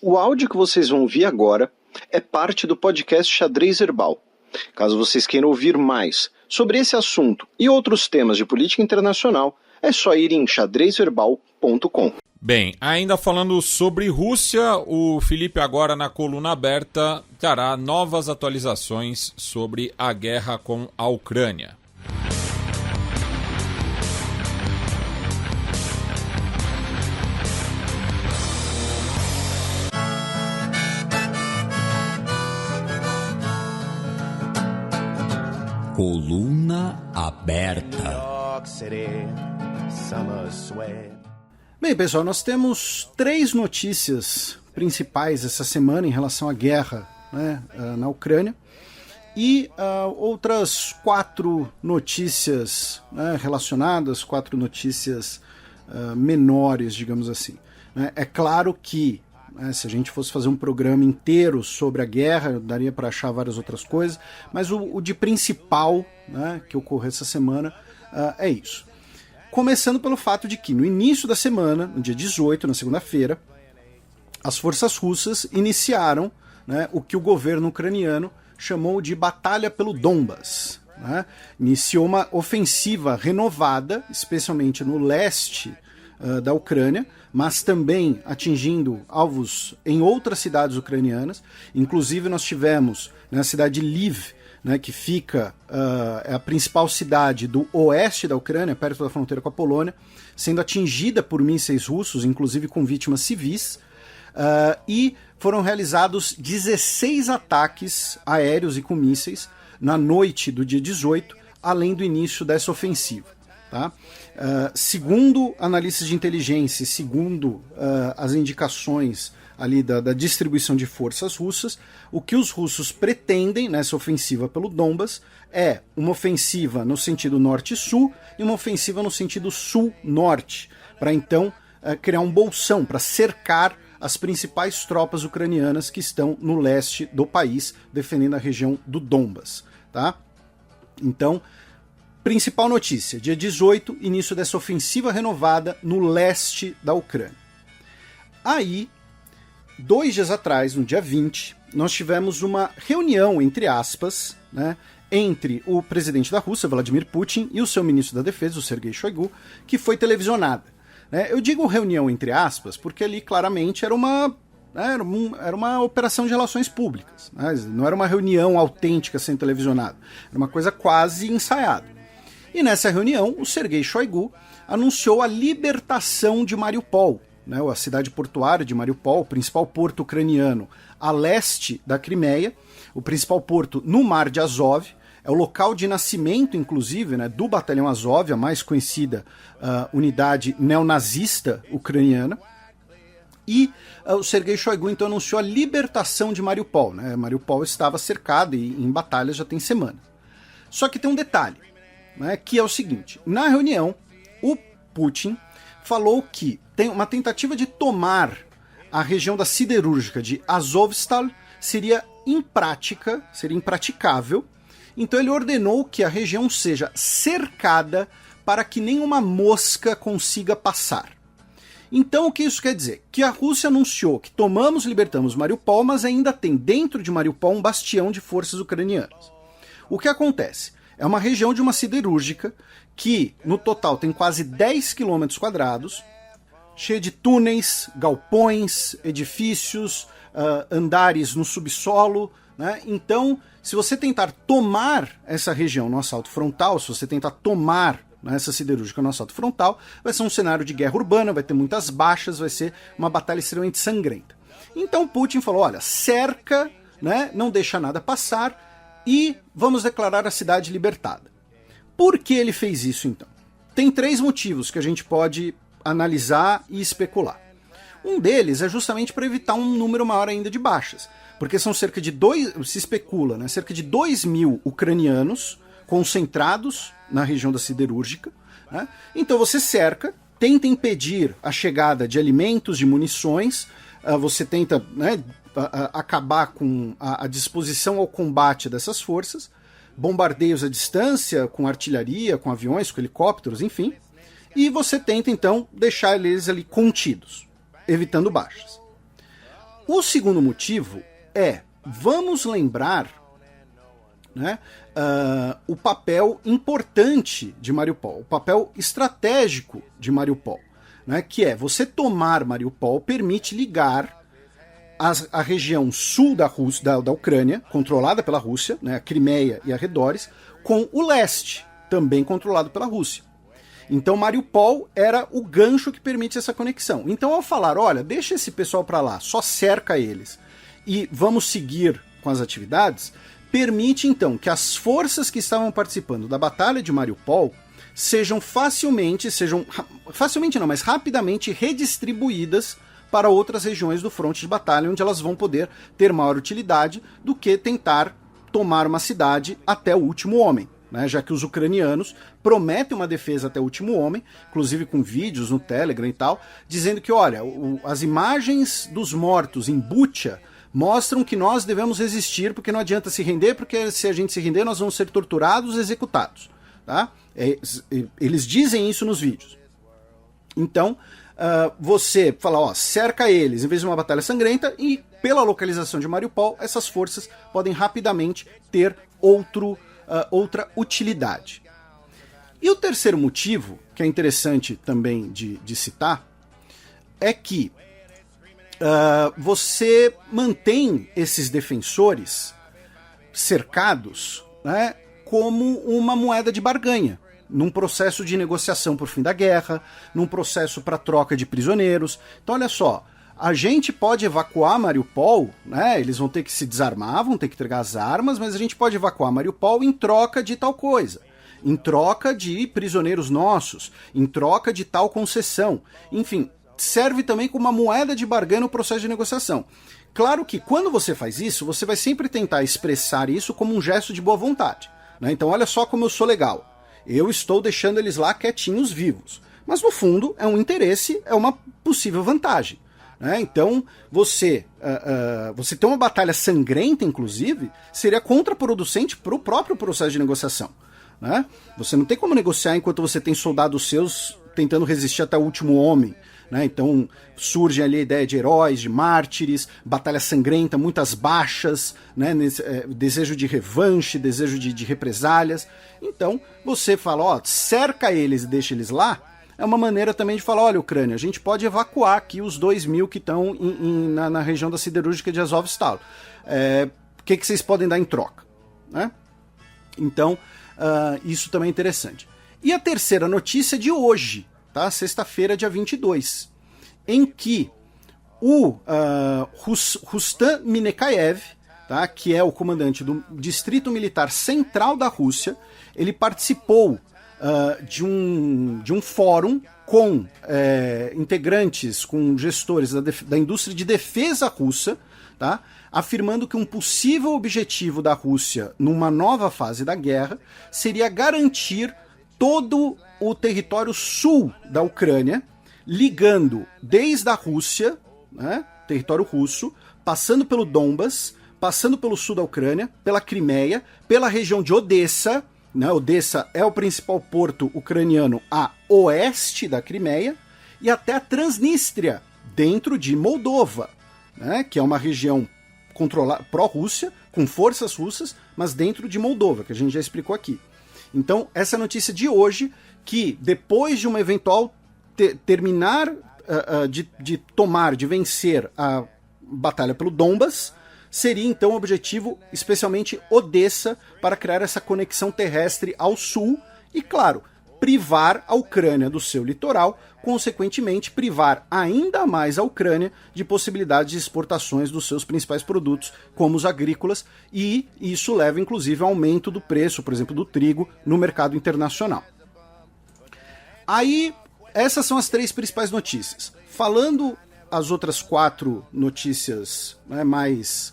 O áudio que vocês vão ouvir agora é parte do podcast Xadrez Herbal. Caso vocês queiram ouvir mais sobre esse assunto e outros temas de política internacional, é só ir em xadrezherbal.com. Bem, ainda falando sobre Rússia, o Felipe agora na coluna aberta trará novas atualizações sobre a guerra com a Ucrânia. Coluna aberta. Bem, pessoal, nós temos 3 notícias principais essa semana em relação à guerra, né, na Ucrânia e outras 4 notícias, né, relacionadas, 4 notícias menores, digamos assim. Né? É claro que se a gente fosse fazer um programa inteiro sobre a guerra, daria para achar várias outras coisas, mas o de principal, né, que ocorreu essa semana é isso. Começando pelo fato de que no início da semana, no dia 18, na segunda-feira, as forças russas iniciaram, né, o que o governo ucraniano chamou de Batalha pelo Donbas. Né? Iniciou uma ofensiva renovada, especialmente no leste da Ucrânia, mas também atingindo alvos em outras cidades ucranianas. Inclusive nós tivemos na cidade de Lviv, né, que fica, é a principal cidade do oeste da Ucrânia, perto da fronteira com a Polônia, sendo atingida por mísseis russos, inclusive com vítimas civis, e foram realizados 16 ataques aéreos e com mísseis na noite do dia 18, além do início dessa ofensiva. Tá? Segundo analistas de inteligência, segundo as indicações ali da distribuição de forças russas, o que os russos pretendem nessa ofensiva pelo Donbas é uma ofensiva no sentido norte-sul e uma ofensiva no sentido sul-norte, para então criar um bolsão, para cercar as principais tropas ucranianas que estão no leste do país, defendendo a região do Donbas. Tá? Então, principal notícia, dia 18, início dessa ofensiva renovada no leste da Ucrânia. Aí, 2 dias atrás, no dia 20, nós tivemos uma reunião, entre aspas, né, entre o presidente da Rússia, Vladimir Putin, e o seu ministro da Defesa, o Sergei Shoigu, que foi televisionada. Né? Eu digo reunião entre aspas porque ali claramente era uma operação de relações públicas. Né? Não era uma reunião autêntica sendo televisionada. Era uma coisa quase ensaiada. E nessa reunião, o Sergei Shoigu anunciou a libertação de Mariupol, né, a cidade portuária de Mariupol, o principal porto ucraniano a leste da Crimeia, o principal porto no Mar de Azov, é o local de nascimento, inclusive, né, do Batalhão Azov, a mais conhecida unidade neonazista ucraniana. E o Sergei Shoigu então anunciou a libertação de Mariupol. Né? Mariupol estava cercada e em batalhas já tem semana. Só que tem um detalhe. Né, que é o seguinte, na reunião, o Putin falou que tem uma tentativa de tomar a região da siderúrgica de Azovstal seria imprática, seria impraticável, então ele ordenou que a região seja cercada para que nenhuma mosca consiga passar. Então o que isso quer dizer? Que a Rússia anunciou que libertamos Mariupol, mas ainda tem dentro de Mariupol um bastião de forças ucranianas. O que acontece? É uma região de uma siderúrgica que, no total, tem quase 10 km quadrados, cheia de túneis, galpões, edifícios, andares no subsolo. Né? Então, se você tentar tomar essa região no assalto frontal, se você tentar tomar essa siderúrgica no assalto frontal, vai ser um cenário de guerra urbana, vai ter muitas baixas, vai ser uma batalha extremamente sangrenta. Então Putin falou, olha, cerca, né, não deixa nada passar, e vamos declarar a cidade libertada. Por que ele fez isso, então? Tem 3 motivos que a gente pode analisar e especular. Um deles é justamente para evitar um número maior ainda de baixas, porque são cerca de se especula, né, cerca de 2.000 ucranianos concentrados na região da siderúrgica. Né? Então você cerca, tenta impedir a chegada de alimentos, de munições, você tenta, né, acabar com a disposição ao combate dessas forças, bombardeios à distância, com artilharia, com aviões, com helicópteros, enfim, e você tenta então deixar eles ali contidos, evitando baixas. O segundo motivo é, vamos lembrar, né, o papel importante de Mariupol, o papel estratégico de Mariupol, né, que é você tomar Mariupol permite ligar a região sul da Ucrânia, controlada pela Rússia, né, a Crimeia e arredores, com o leste, também controlado pela Rússia. Então Mariupol era o gancho que permite essa conexão. Então ao falar, olha, deixa esse pessoal para lá, só cerca eles e vamos seguir com as atividades, permite então que as forças que estavam participando da Batalha de Mariupol sejam mas rapidamente redistribuídas para outras regiões do fronte de batalha, onde elas vão poder ter maior utilidade do que tentar tomar uma cidade até o último homem. Né, já que os ucranianos prometem uma defesa até o último homem, inclusive com vídeos no Telegram e tal, dizendo que, olha, as imagens dos mortos em Bucha mostram que nós devemos resistir, porque não adianta se render, porque se a gente se render nós vamos ser torturados, executados. Tá? Eles dizem isso nos vídeos. Então, você fala, ó, cerca eles, em vez de uma batalha sangrenta, e pela localização de Mariupol, essas forças podem rapidamente ter outra utilidade. E o terceiro motivo, que é interessante também de citar, é que você mantém esses defensores cercados, né, como uma moeda de barganha, num processo de negociação por fim da guerra, num processo para troca de prisioneiros. Então olha só, a gente pode evacuar Mariupol, né? Eles vão ter que se desarmar, vão ter que entregar as armas, mas a gente pode evacuar Mariupol em troca de tal coisa, em troca de prisioneiros nossos, em troca de tal concessão. Enfim, serve também como uma moeda de barganha no processo de negociação. Claro que quando você faz isso, você vai sempre tentar expressar isso como um gesto de boa vontade, né? Então olha só como eu sou legal. Eu estou deixando eles lá quietinhos, vivos. Mas no fundo é um interesse, é uma possível vantagem. Então, você ter uma batalha sangrenta, inclusive, seria contraproducente para o próprio processo de negociação. Né? Você não tem como negociar enquanto você tem soldados seus tentando resistir até o último homem. Né? Então, surge ali a ideia de heróis, de mártires, batalha sangrenta, muitas baixas, né? Desejo de revanche, desejo de represálias. Então, você fala, ó, cerca eles e deixa eles lá. É uma maneira também de falar, olha, Ucrânia, a gente pode evacuar aqui os 2.000 que estão na região da siderúrgica de Azovstal. O que vocês podem dar em troca? Né? Então, isso também é interessante. E a terceira notícia de hoje, tá? Sexta-feira, dia 22, em que o Rustam Minekaev, tá? Que é o comandante do Distrito Militar Central da Rússia, ele participou de um fórum com integrantes, com gestores da indústria de defesa russa, tá? Afirmando que um possível objetivo da Rússia numa nova fase da guerra seria garantir todo o território sul da Ucrânia, ligando desde a Rússia, né, território russo, passando pelo Donbas, passando pelo sul da Ucrânia, pela Crimeia, pela região de Odessa, né, Odessa é o principal porto ucraniano a oeste da Crimeia, e até a Transnistria, dentro de Moldova, né, que é uma região controlada pró-Rússia, com forças russas, mas dentro de Moldova, que a gente já explicou aqui. Então, essa notícia de hoje, que depois de uma eventual terminar de vencer a batalha pelo Donbas, seria então o objetivo, especialmente Odessa, para criar essa conexão terrestre ao sul e, claro, privar a Ucrânia do seu litoral, consequentemente privar ainda mais a Ucrânia de possibilidades de exportações dos seus principais produtos, como os agrícolas, e isso leva inclusive ao aumento do preço, por exemplo, do trigo no mercado internacional. Aí, essas são as três principais notícias. Falando as outras 4 notícias, né, mais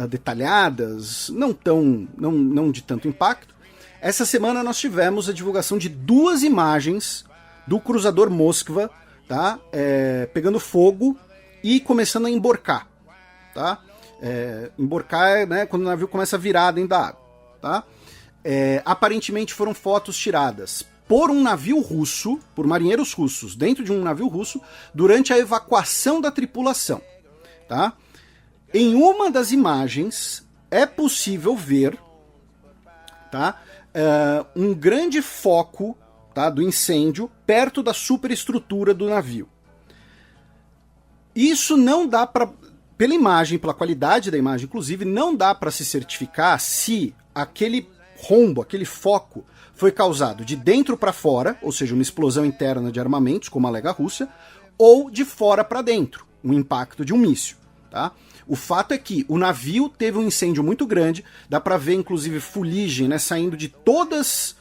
detalhadas, não de tanto impacto, essa semana nós tivemos a divulgação de 2 imagens do cruzador Moskva, tá? Pegando fogo e começando a emborcar. Tá? Emborcar é, né, quando o navio começa a virar dentro da água. Tá? Aparentemente foram fotos tiradas por um navio russo, por marinheiros russos, dentro de um navio russo, durante a evacuação da tripulação. Tá? Em uma das imagens é possível ver, tá, um grande foco, tá, do incêndio perto da superestrutura do navio. Isso não dá para, pela imagem, pela qualidade da imagem, inclusive, não dá para se certificar se aquele rombo, aquele foco, foi causado de dentro para fora, ou seja, uma explosão interna de armamentos, como alega a Rússia, ou de fora para dentro, um impacto de um míssil, tá? O fato é que o navio teve um incêndio muito grande, dá para ver inclusive fuligem, né, saindo de todas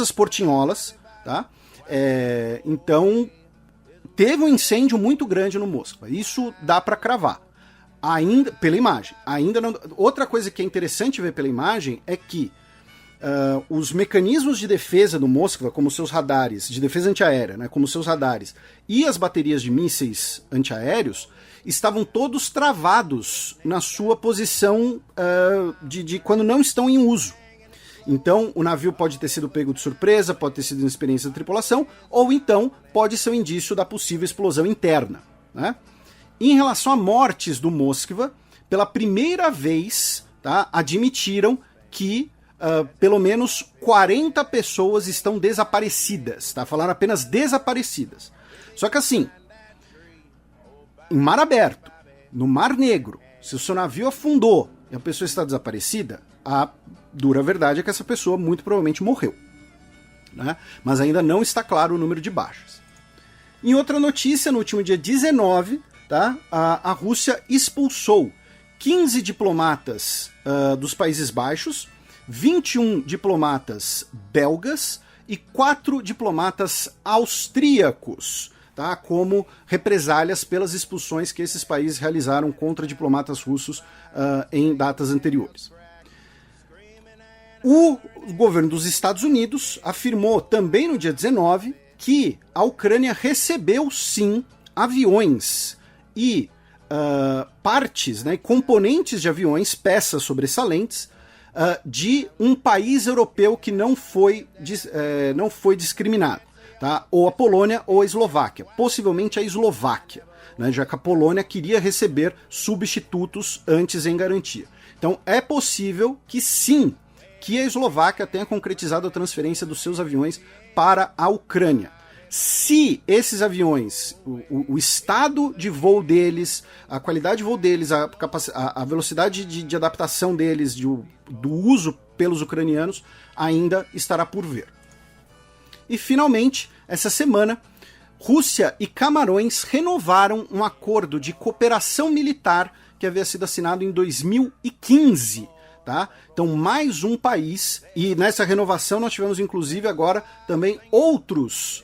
as portinholas, tá? Então teve um incêndio muito grande no Moskva. Isso dá para cravar. Ainda pela imagem. Ainda não. Outra coisa que é interessante ver pela imagem é que os mecanismos de defesa do Moskva, como seus radares, de defesa antiaérea, né, como seus radares, e as baterias de mísseis antiaéreos, estavam todos travados na sua posição de quando não estão em uso. Então, o navio pode ter sido pego de surpresa, pode ter sido uma experiência de tripulação, ou então pode ser um indício da possível explosão interna, né? Em relação a mortes do Moskva, pela primeira vez, tá, admitiram que pelo menos 40 pessoas estão desaparecidas, tá? Falaram apenas desaparecidas. Só que assim, em mar aberto, no Mar Negro, se o seu navio afundou e a pessoa está desaparecida, a dura verdade é que essa pessoa muito provavelmente morreu, né? Mas ainda não está claro o número de baixas. Em outra notícia, no último dia 19, tá, a Rússia expulsou 15 diplomatas dos Países Baixos, 21 diplomatas belgas e 4 diplomatas austríacos, tá, como represálias pelas expulsões que esses países realizaram contra diplomatas russos em datas anteriores. O governo dos Estados Unidos afirmou também no dia 19 que a Ucrânia recebeu sim aviões e partes, né, componentes de aviões, peças sobressalentes, de um país europeu que não foi discriminado, tá? Ou a Polônia ou a Eslováquia, possivelmente a Eslováquia, né, já que a Polônia queria receber substitutos antes em garantia. Então é possível que sim, que a Eslováquia tenha concretizado a transferência dos seus aviões para a Ucrânia. Se esses aviões, o estado de voo deles, a qualidade de voo deles, a velocidade de adaptação deles, do uso pelos ucranianos, ainda estará por ver. E finalmente, essa semana, Rússia e Camarões renovaram um acordo de cooperação militar que havia sido assinado em 2015. Tá? Então, mais um país, e nessa renovação nós tivemos inclusive agora também outros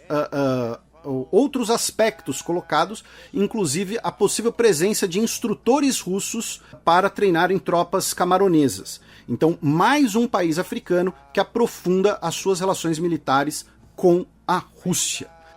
aspectos colocados, inclusive a possível presença de instrutores russos para treinarem tropas camaronesas. Então, mais um país africano que aprofunda as suas relações militares com a Rússia.